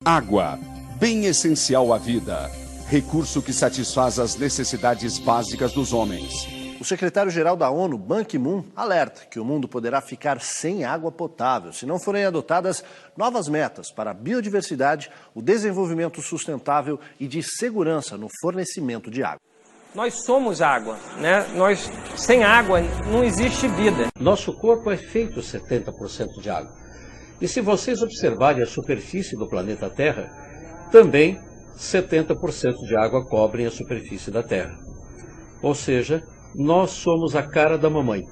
Água, bem essencial à vida. Recurso que satisfaz as necessidades básicas dos homens. O secretário-geral da ONU, Ban Ki-moon, alerta que o mundo poderá ficar sem água potável se não forem adotadas novas metas para a biodiversidade, o desenvolvimento sustentável e de segurança no fornecimento de água. Nós somos água, né? Sem água não existe vida. Nosso corpo é feito 70% de água. E se vocês observarem a superfície do planeta Terra, também 70% de água cobrem a superfície da Terra. Ou seja, nós somos a cara da mamãe.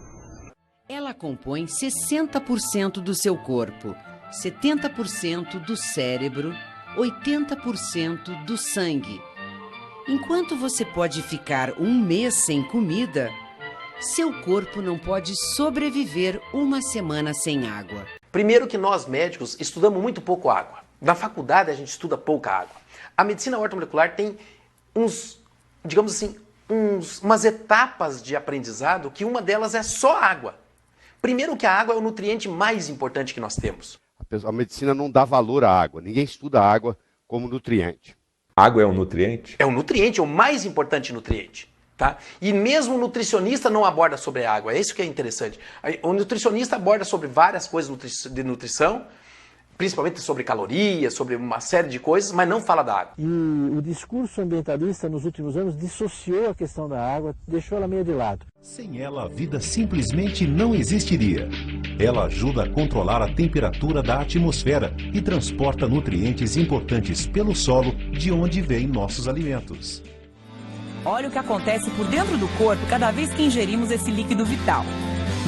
Ela compõe 60% do seu corpo, 70% do cérebro, 80% do sangue. Enquanto você pode ficar um mês sem comida, seu corpo não pode sobreviver uma semana sem água. Primeiro que nós médicos estudamos muito pouco água. Na faculdade a gente estuda pouca água. A medicina ortomolecular tem umas etapas de aprendizado que uma delas é só água. Primeiro que a água é o nutriente mais importante que nós temos. A medicina não dá valor à água. Ninguém estuda a água como nutriente. A água é um nutriente? É um nutriente, é o mais importante nutriente. Tá? E mesmo o nutricionista não aborda sobre a água. É isso que é interessante. O nutricionista aborda sobre várias coisas de nutrição, principalmente sobre calorias, sobre uma série de coisas, mas não fala da água. E o discurso ambientalista nos últimos anos dissociou a questão da água, deixou ela meio de lado. Sem ela, a vida simplesmente não existiria. Ela ajuda a controlar a temperatura da atmosfera e transporta nutrientes importantes pelo solo, de onde vêm nossos alimentos. Olha o que acontece por dentro do corpo cada vez que ingerimos esse líquido vital.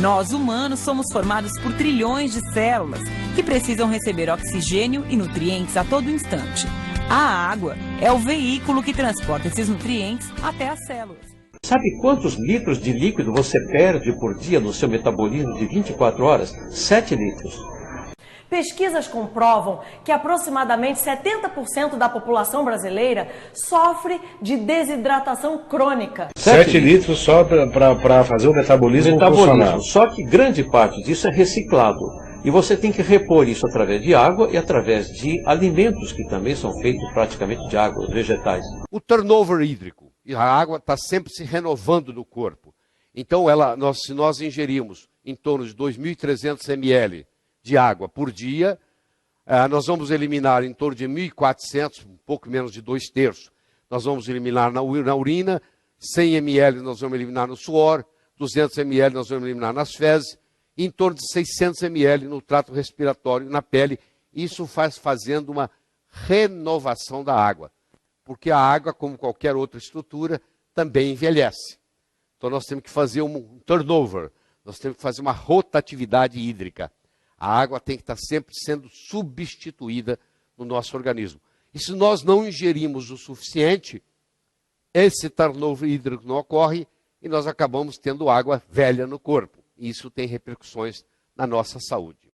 Nós, humanos, somos formados por trilhões de células que precisam receber oxigênio e nutrientes a todo instante. A água é o veículo que transporta esses nutrientes até as células. Sabe quantos litros de líquido você perde por dia no seu metabolismo de 24 horas? 7 litros. Pesquisas comprovam que aproximadamente 70% da população brasileira sofre de desidratação crônica. 7 litros só para fazer o metabolismo funcionar. Só que grande parte disso é reciclado. E você tem que repor isso através de água e através de alimentos que também são feitos praticamente de água, vegetais. O turnover hídrico. A água está sempre se renovando no corpo. Então, se nós ingerirmos em torno de 2.300 ml de água por dia, nós vamos eliminar em torno de 1.400, um pouco menos de 2/3. Nós vamos eliminar na urina, 100 ml nós vamos eliminar no suor, 200 ml nós vamos eliminar nas fezes, e em torno de 600 ml no trato respiratório, na pele. Isso fazendo uma renovação da água, porque a água, como qualquer outra estrutura, também envelhece. Então nós temos que fazer um turnover, nós temos que fazer uma rotatividade hídrica. A água tem que estar sempre sendo substituída no nosso organismo. E se nós não ingerimos o suficiente, esse turnover hídrico não ocorre e nós acabamos tendo água velha no corpo. E isso tem repercussões na nossa saúde.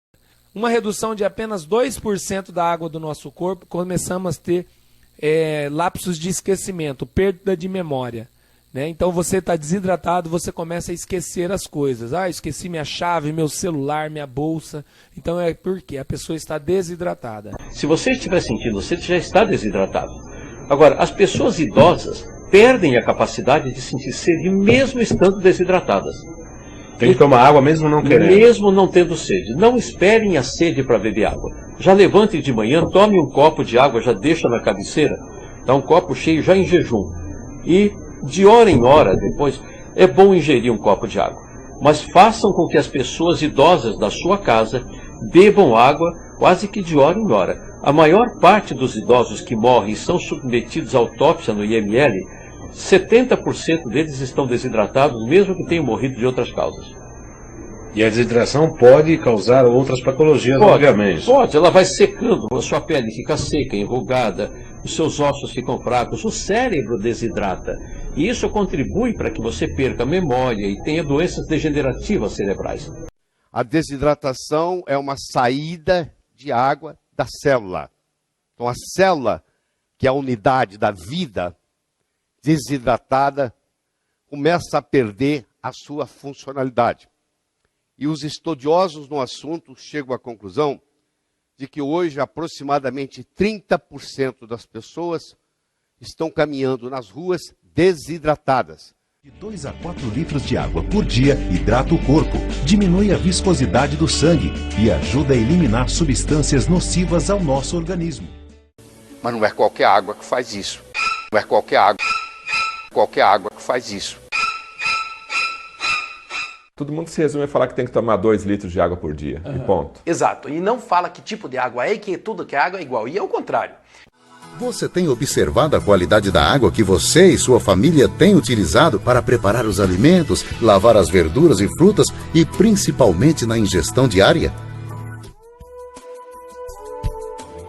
Uma redução de apenas 2% da água do nosso corpo, começamos a ter lapsos de esquecimento, perda de memória. Né? Então você está desidratado, você começa a esquecer as coisas. Esqueci minha chave, meu celular, minha bolsa. Então é porque a pessoa está desidratada. Se você estiver sentindo, você já está desidratado. Agora, as pessoas idosas perdem a capacidade de sentir sede mesmo estando desidratadas. Tem que tomar água mesmo não querendo. Mesmo não tendo sede. Não esperem a sede para beber água. Já levante de manhã, tome um copo de água, já deixa na cabeceira. Dá um copo cheio já em jejum. E de hora em hora, depois, é bom ingerir um copo de água. Mas façam com que as pessoas idosas da sua casa bebam água quase que de hora em hora. A maior parte dos idosos que morrem e são submetidos à autópsia no IML, 70% deles estão desidratados, mesmo que tenham morrido de outras causas. E a desidratação pode causar outras patologias, obviamente. Pode, ela vai secando, a sua pele fica seca, enrugada, os seus ossos ficam fracos, o cérebro desidrata. E isso contribui para que você perca a memória e tenha doenças degenerativas cerebrais. A desidratação é uma saída de água da célula. Então a célula, que é a unidade da vida, desidratada, começa a perder a sua funcionalidade. E os estudiosos no assunto chegam à conclusão de que hoje aproximadamente 30% das pessoas estão caminhando nas ruas desidratadas. De 2 a 4 litros de água por dia hidrata o corpo, diminui a viscosidade do sangue e ajuda a eliminar substâncias nocivas ao nosso organismo. Mas não é qualquer água que faz isso. Não é qualquer água que faz isso. Todo mundo se resume a falar que tem que tomar 2 litros de água por dia, e ponto. Exato, e não fala que tipo de água é e que tudo que é água é igual, e é o contrário. Você tem observado a qualidade da água que você e sua família têm utilizado para preparar os alimentos, lavar as verduras e frutas e principalmente na ingestão diária?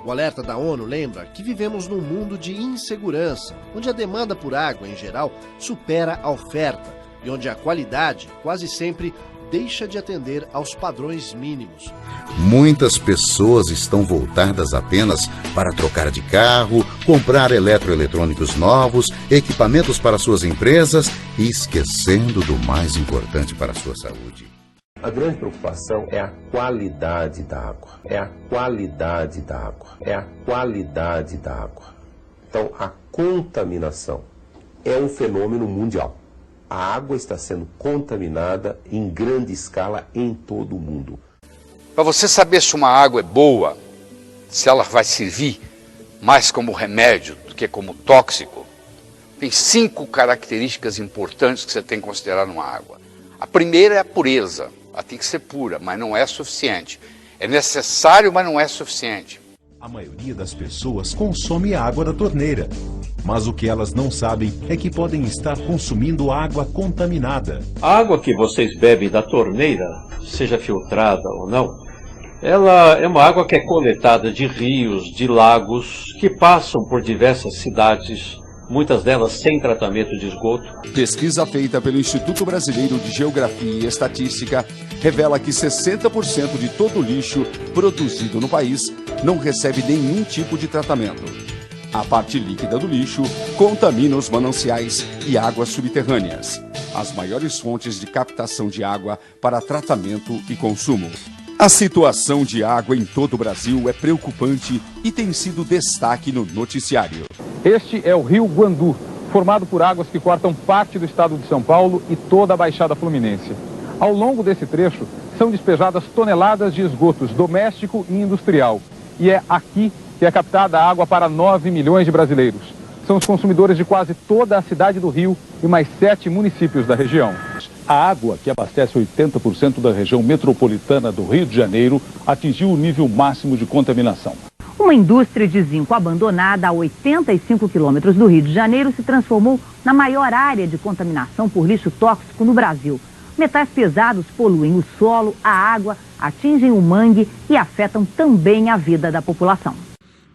O alerta da ONU lembra que vivemos num mundo de insegurança, onde a demanda por água, em geral, supera a oferta e onde a qualidade quase sempre deixa de atender aos padrões mínimos. Muitas pessoas estão voltadas apenas para trocar de carro, comprar eletroeletrônicos novos, equipamentos para suas empresas e esquecendo do mais importante para a sua saúde. A grande preocupação é a qualidade da água. É a qualidade da água. É a qualidade da água. Então, a contaminação é um fenômeno mundial. A água está sendo contaminada em grande escala em todo o mundo. Para você saber se uma água é boa, se ela vai servir mais como remédio do que como tóxico, tem 5 características importantes que você tem que considerar numa água. A primeira é a pureza. Ela tem que ser pura, mas não é suficiente. É necessário, mas não é suficiente. A maioria das pessoas consome a água da torneira. Mas o que elas não sabem é que podem estar consumindo água contaminada. A água que vocês bebem da torneira, seja filtrada ou não, ela é uma água que é coletada de rios, de lagos, que passam por diversas cidades, muitas delas sem tratamento de esgoto. Pesquisa feita pelo Instituto Brasileiro de Geografia e Estatística revela que 60% de todo o lixo produzido no país não recebe nenhum tipo de tratamento. A parte líquida do lixo contamina os mananciais e águas subterrâneas, as maiores fontes de captação de água para tratamento e consumo. A situação de água em todo o Brasil é preocupante e tem sido destaque no noticiário. Este é o Rio Guandu, formado por águas que cortam parte do estado de São Paulo e toda a Baixada Fluminense. Ao longo desse trecho, são despejadas toneladas de esgotos doméstico e industrial. E é aqui que é captada a água para 9 milhões de brasileiros. São os consumidores de quase toda a cidade do Rio e mais 7 municípios da região. A água, que abastece 80% da região metropolitana do Rio de Janeiro, atingiu o nível máximo de contaminação. Uma indústria de zinco abandonada a 85 quilômetros do Rio de Janeiro se transformou na maior área de contaminação por lixo tóxico no Brasil. Metais pesados poluem o solo, a água, atingem o mangue e afetam também a vida da população.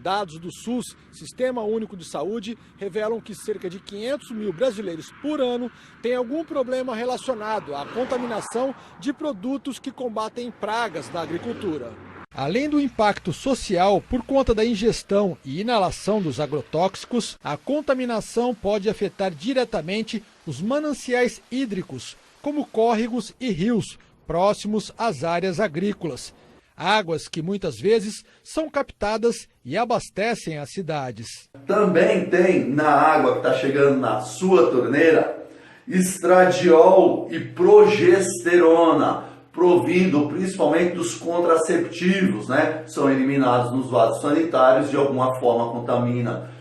Dados do SUS, Sistema Único de Saúde, revelam que cerca de 500 mil brasileiros por ano têm algum problema relacionado à contaminação de produtos que combatem pragas na agricultura. Além do impacto social por conta da ingestão e inalação dos agrotóxicos, a contaminação pode afetar diretamente os mananciais hídricos, como córregos e rios, próximos às áreas agrícolas. Águas que muitas vezes são captadas e abastecem as cidades. Também tem na água que está chegando na sua torneira estradiol e progesterona, provindo principalmente dos contraceptivos, né? São eliminados nos vasos sanitários, de alguma forma contamina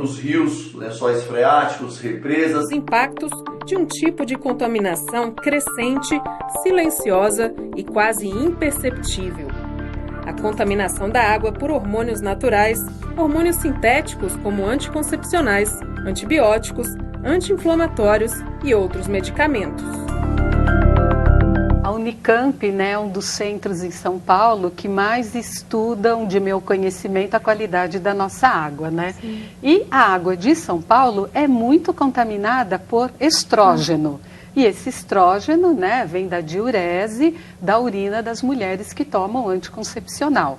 os rios, lençóis freáticos, represas. Os impactos de um tipo de contaminação crescente, silenciosa e quase imperceptível. A contaminação da água por hormônios naturais, hormônios sintéticos como anticoncepcionais, antibióticos, anti-inflamatórios e outros medicamentos. A Unicamp, né, um dos centros em São Paulo que mais estudam, de meu conhecimento, a qualidade da nossa água, né? Sim. E a água de São Paulo é muito contaminada por estrógeno. E esse estrógeno, né, vem da diurese, da urina das mulheres que tomam anticoncepcional.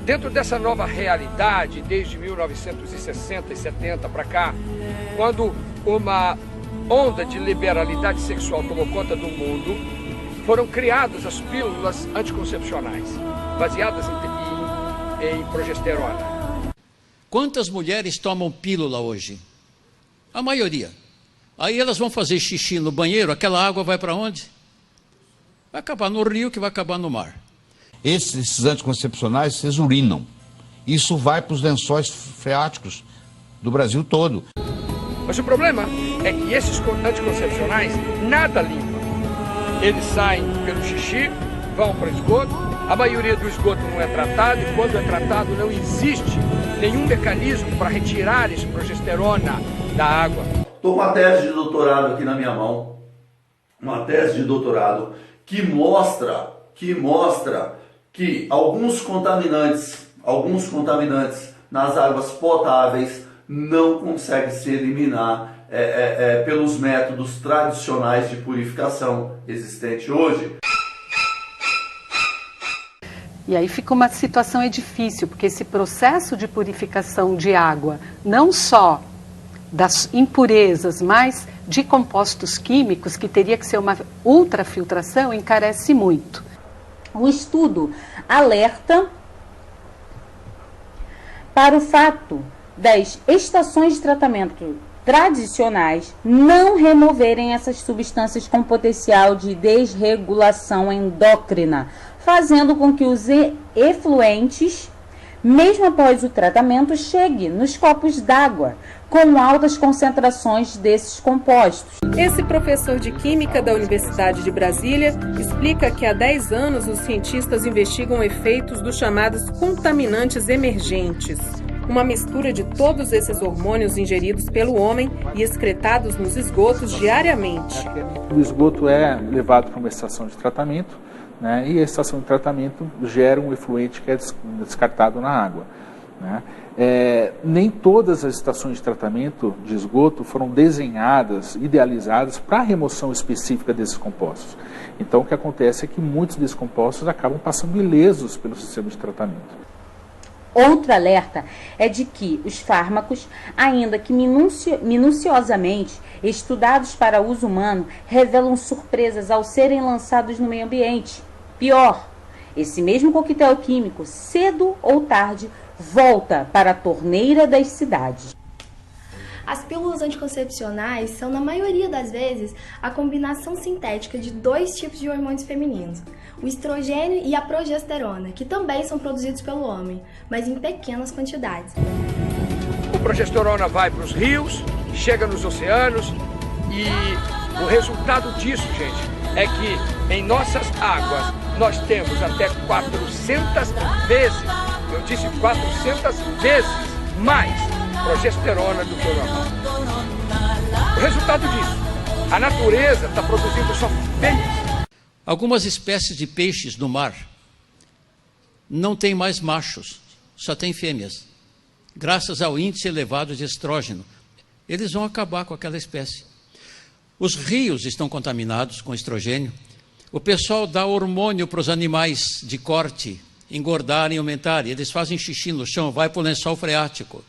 Dentro dessa nova realidade, desde 1960 e 70 para cá, quando uma onda de liberalidade sexual tomou conta do mundo, foram criadas as pílulas anticoncepcionais. baseadas em progesterona. Quantas mulheres tomam pílula hoje? A maioria. Aí elas vão fazer xixi no banheiro, aquela água vai para onde? Vai acabar no rio, que vai acabar no mar. Esses anticoncepcionais, eles urinam. Isso vai para os lençóis freáticos do Brasil todo. Mas o problema é que esses anticoncepcionais nada limpam. Eles saem pelo xixi, vão para o esgoto, a maioria do esgoto não é tratado, e quando é tratado não existe nenhum mecanismo para retirar essa progesterona da água. Estou com uma tese de doutorado aqui na minha mão, uma tese de doutorado que mostra que alguns contaminantes nas águas potáveis não conseguem se eliminar pelos métodos tradicionais de purificação existentes hoje. E aí fica uma situação difícil, porque esse processo de purificação de água, não só das impurezas, mas de compostos químicos, que teria que ser uma ultrafiltração, encarece muito. O estudo alerta para o fato das estações de tratamento tradicionais não removerem essas substâncias com potencial de desregulação endócrina, fazendo com que os efluentes, mesmo após o tratamento, cheguem nos copos d'água, com altas concentrações desses compostos. Esse professor de Química da Universidade de Brasília explica que há 10 anos os cientistas investigam efeitos dos chamados contaminantes emergentes, uma mistura de todos esses hormônios ingeridos pelo homem e excretados nos esgotos diariamente. O esgoto é levado para uma estação de tratamento, né, e a estação de tratamento gera um efluente que é descartado na água, né. Nem todas as estações de tratamento de esgoto foram desenhadas, idealizadas para a remoção específica desses compostos. Então o que acontece é que muitos desses compostos acabam passando ilesos pelo sistema de tratamento. Outro alerta é de que os fármacos, ainda que minuciosamente estudados para uso humano, revelam surpresas ao serem lançados no meio ambiente. Pior, esse mesmo coquetel químico, cedo ou tarde, volta para a torneira das cidades. As pílulas anticoncepcionais são, na maioria das vezes, a combinação sintética de 2 tipos de hormônios femininos, o estrogênio e a progesterona, que também são produzidos pelo homem, mas em pequenas quantidades. A progesterona vai para os rios, chega nos oceanos e o resultado disso, gente, é que em nossas águas nós temos até 400 vezes, eu disse 400 vezes mais progesterona do que o normal. O resultado disso, a natureza está produzindo só fêmeas. Algumas espécies de peixes no mar não têm mais machos, só tem fêmeas. Graças ao índice elevado de estrógeno, eles vão acabar com aquela espécie. Os rios estão contaminados com estrogênio. O pessoal dá hormônio para os animais de corte engordarem e aumentarem. Eles fazem xixi no chão, vai para o lençol freático.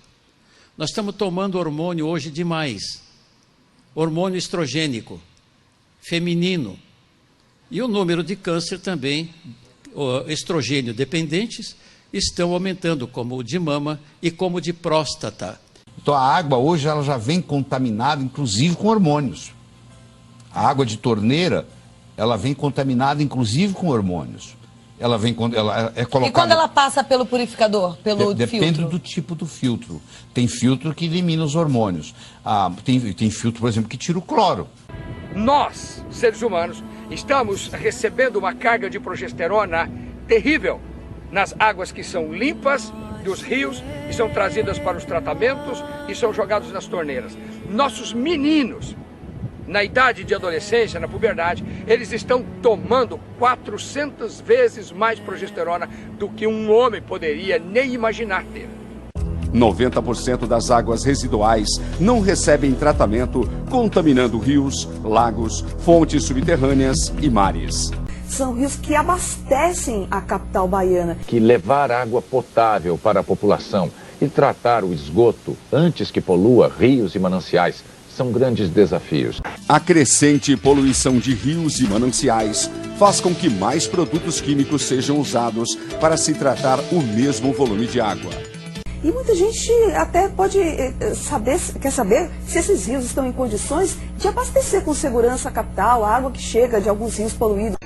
Nós estamos tomando hormônio hoje demais. Hormônio estrogênico, feminino. E o número de câncer também, estrogênio dependentes, estão aumentando, como o de mama e como o de próstata. Então a água hoje ela já vem contaminada, inclusive com hormônios. A água de torneira, ela vem contaminada, inclusive com hormônios. Ela é colocada... E quando ela passa pelo purificador, pelo filtro? Depende do tipo do filtro. Tem filtro que elimina os hormônios. Tem filtro, por exemplo, que tira o cloro. Nós, seres humanos, estamos recebendo uma carga de progesterona terrível nas águas que são limpas dos rios e são trazidas para os tratamentos e são jogados nas torneiras. Nossos meninos, na idade de adolescência, na puberdade, eles estão tomando 400 vezes mais progesterona do que um homem poderia nem imaginar ter. 90% das águas residuais não recebem tratamento, contaminando rios, lagos, fontes subterrâneas e mares. São rios que abastecem a capital baiana. Que levar água potável para a população e tratar o esgoto antes que polua rios e mananciais são grandes desafios. A crescente poluição de rios e mananciais faz com que mais produtos químicos sejam usados para se tratar o mesmo volume de água. E muita gente até quer saber se esses rios estão em condições de abastecer com segurança a capital, a água que chega de alguns rios poluídos.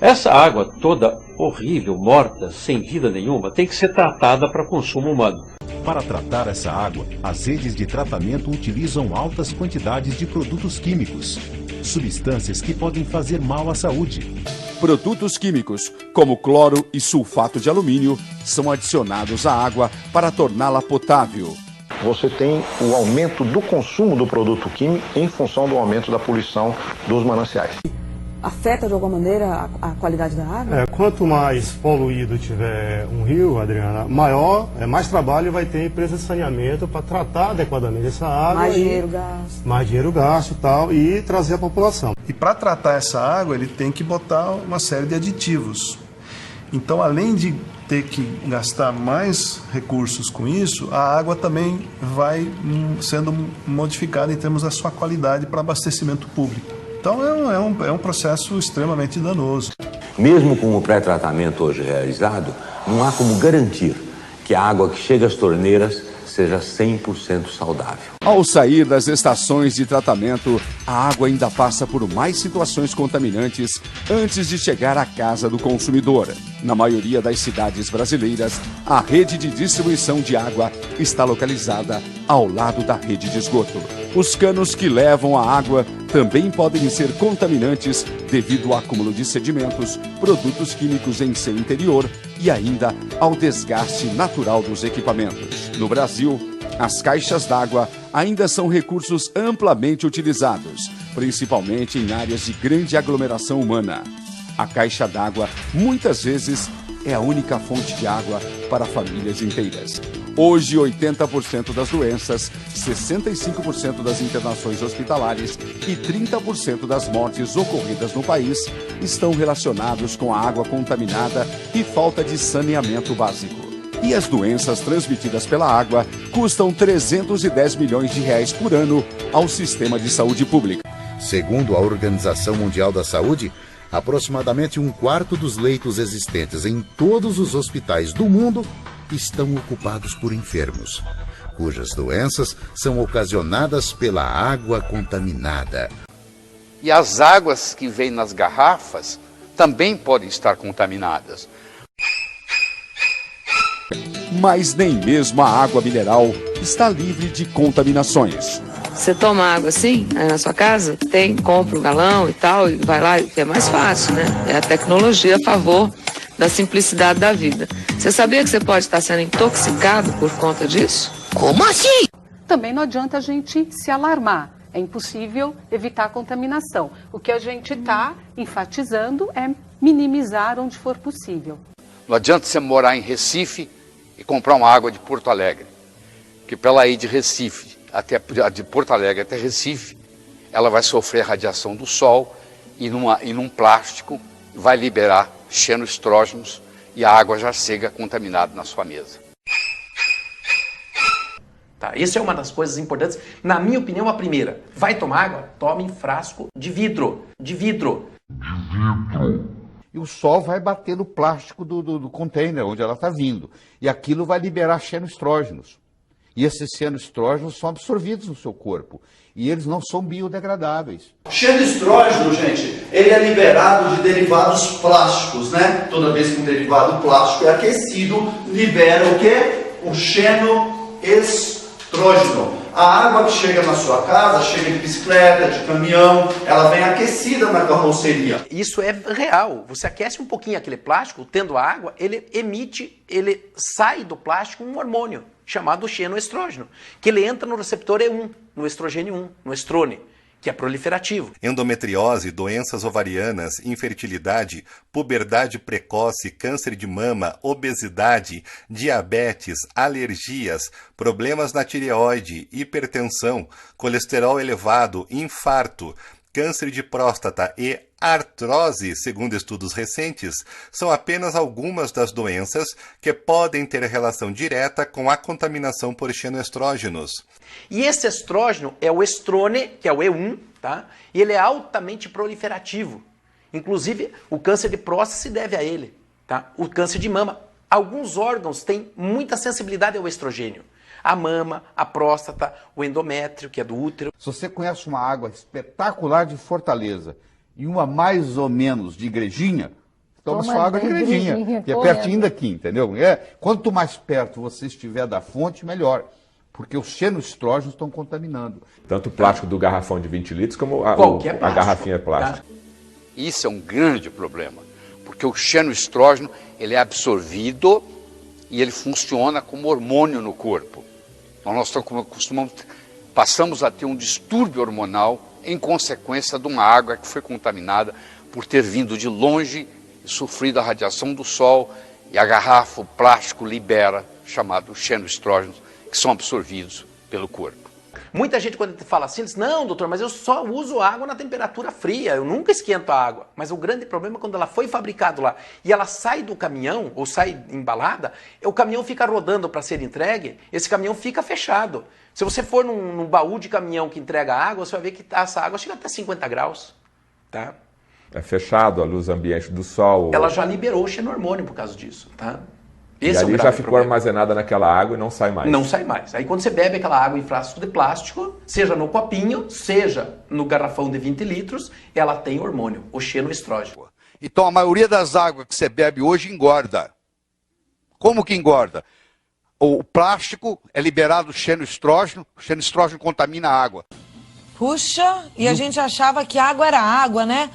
Essa água toda horrível, morta, sem vida nenhuma, tem que ser tratada para consumo humano. Para tratar essa água, as redes de tratamento utilizam altas quantidades de produtos químicos, substâncias que podem fazer mal à saúde. Produtos químicos, como cloro e sulfato de alumínio, são adicionados à água para torná-la potável. Você tem o aumento do consumo do produto químico em função do aumento da poluição dos mananciais. Afeta de alguma maneira a qualidade da água? Quanto mais poluído tiver um rio, Adriana, mais trabalho vai ter a empresa de saneamento para tratar adequadamente essa água. Mais dinheiro gasto. Mais dinheiro gasto e tal, e trazer a população. E para tratar essa água, ele tem que botar uma série de aditivos. Então, além de ter que gastar mais recursos com isso, a água também vai sendo modificada em termos da sua qualidade para abastecimento público. Então é um processo extremamente danoso. Mesmo com o pré-tratamento hoje realizado, não há como garantir que a água que chega às torneiras seja 100% saudável. Ao sair das estações de tratamento, a água ainda passa por mais situações contaminantes antes de chegar à casa do consumidor. Na maioria das cidades brasileiras, a rede de distribuição de água está localizada ao lado da rede de esgoto. Os canos que levam a água também podem ser contaminantes devido ao acúmulo de sedimentos, produtos químicos em seu interior e ainda ao desgaste natural dos equipamentos. No Brasil, as caixas d'água ainda são recursos amplamente utilizados, principalmente em áreas de grande aglomeração humana. A caixa d'água, muitas vezes, é a única fonte de água para famílias inteiras. Hoje, 80% das doenças, 65% das internações hospitalares e 30% das mortes ocorridas no país estão relacionados com a água contaminada e falta de saneamento básico. E as doenças transmitidas pela água custam 310 milhões de reais por ano ao sistema de saúde pública. Segundo a Organização Mundial da Saúde, aproximadamente 1/4 dos leitos existentes em todos os hospitais do mundo estão ocupados por enfermos, cujas doenças são ocasionadas pela água contaminada. E as águas que vêm nas garrafas também podem estar contaminadas. Mas nem mesmo a água mineral está livre de contaminações. Você toma água assim, aí na sua casa, compra um galão e tal, e vai lá, é mais fácil, né? É a tecnologia a favor da simplicidade da vida. Você sabia que você pode estar sendo intoxicado por conta disso? Como assim? Também não adianta a gente se alarmar. É impossível evitar a contaminação. O que a gente está enfatizando é minimizar onde for possível. Não adianta você morar em Recife e comprar uma água de Porto Alegre, que para ela ir de Recife de Porto Alegre até Recife, ela vai sofrer a radiação do sol e num plástico vai liberar xenoestrógenos e a água já chega contaminada na sua mesa. Tá, essa é uma das coisas importantes. Na minha opinião, a primeira, vai tomar água? Tome em frasco de vidro. De vidro. E o sol vai bater no plástico do container onde ela está vindo. E aquilo vai liberar xenoestrógenos. E esses xenoestrógenos são absorvidos no seu corpo. E eles não são biodegradáveis. O xenoestrógeno, gente, ele é liberado de derivados plásticos, né? Toda vez que um derivado plástico é aquecido, libera o quê? O xenoestrógeno. A água que chega na sua casa, chega de bicicleta, de caminhão, ela vem aquecida na carroceria. Isso é real. Você aquece um pouquinho aquele plástico, tendo a água, ele sai do plástico um hormônio chamado xenoestrógeno, que ele entra no receptor E1, no estrogênio 1, no estrone, que é proliferativo. Endometriose, doenças ovarianas, infertilidade, puberdade precoce, câncer de mama, obesidade, diabetes, alergias, problemas na tireoide, hipertensão, colesterol elevado, infarto, câncer de próstata e artrose, segundo estudos recentes, são apenas algumas das doenças que podem ter relação direta com a contaminação por xenoestrógenos. E esse estrógeno é o estrone, que é o E1, tá? E ele é altamente proliferativo. Inclusive, o câncer de próstata se deve a ele, tá? O câncer de mama. Alguns órgãos têm muita sensibilidade ao estrogênio. A mama, a próstata, o endométrio, que é do útero. Se você conhece uma água espetacular de Fortaleza e uma mais ou menos de Igrejinha, toma sua água de Igrejinha, que é pertinho daqui, entendeu? Quanto mais perto você estiver da fonte, melhor. Porque os xenoestrógenos estão contaminando. Tanto o plástico do garrafão de 20 litros como a garrafinha plástica. Isso é um grande problema, porque o xenoestrógeno ele é absorvido e ele funciona como hormônio no corpo. Nós passamos a ter um distúrbio hormonal em consequência de uma água que foi contaminada por ter vindo de longe e sofrido a radiação do sol, e a garrafa, o plástico libera, chamado xenoestrógenos, que são absorvidos pelo corpo. Muita gente, quando fala assim, diz, não, doutor, mas eu só uso água na temperatura fria, eu nunca esquento a água. Mas o grande problema é quando ela foi fabricada lá e ela sai do caminhão, ou sai embalada, o caminhão fica rodando para ser entregue, esse caminhão fica fechado. Se você for num baú de caminhão que entrega água, você vai ver que essa água chega até 50 graus. Tá? É fechado, a luz ambiente do sol. Ela já liberou o xenormônio por causa disso. Tá? Esse e ali já ficou armazenada naquela água e não sai mais. Não sai mais. Aí quando você bebe aquela água em frasco de plástico, seja no copinho, seja no garrafão de 20 litros, ela tem hormônio, o xenoestrógeno. Então a maioria das águas que você bebe hoje engorda. Como que engorda? O plástico é liberado xenoestrógeno, o xenoestrógeno contamina a água. Puxa, e a gente achava que água era água, né?